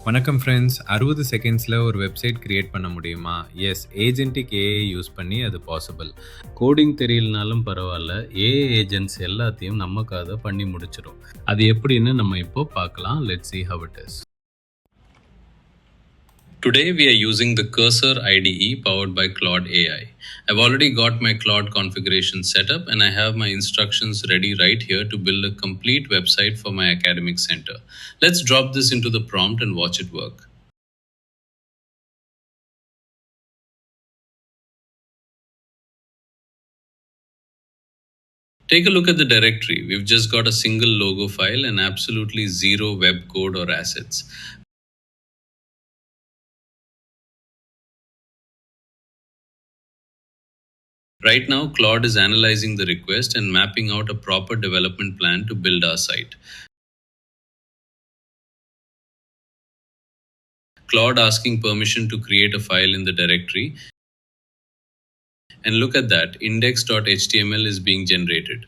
வணக்கம் ஃப்ரெண்ட்ஸ். 60 செகண்ட்ஸில் ஒரு வெப்சைட் கிரியேட் பண்ண முடியுமா? எஸ், ஏஜென்டிக் ஏஐ யூஸ் பண்ணி அது பாசிபிள். கோடிங் தெரியலனாலும் பரவாயில்ல, ஏஐ ஏஜென்ட்ஸ் எல்லாத்தையும் நமக்காக பண்ணி முடிச்சிடும். அது எப்படின்னு நம்ம இப்போ பார்க்கலாம். Let's see how it is. Today we are using the Cursor IDE powered by Claude AI. I've already got my Claude configuration set up and I have my instructions ready right here to build a complete website for my academic center. Let's drop this into the prompt and watch it work. Take a look at the directory. We've just got a single logo file and absolutely zero web code or assets. Right now, Claude is analyzing the request and mapping out a proper development plan to build our site. Claude asking permission to create a file in the directory. And look at that, index.html is being generated.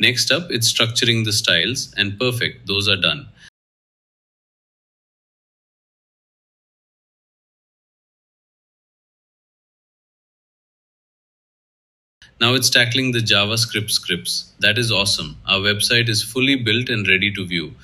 Next up, it's structuring the styles, and perfect, those are done. Now it's tackling the JavaScript scripts. That is awesome. Our website is fully built and ready to view.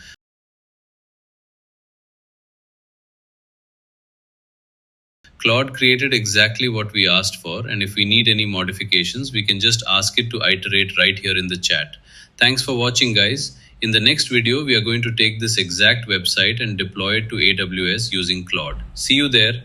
Claude created exactly what we asked for, and if we need any modifications, we can just ask it to iterate right here in the chat. Thanks for watching, guys. In the next video, we are going to take this exact website and deploy it to AWS using Claude. See you there.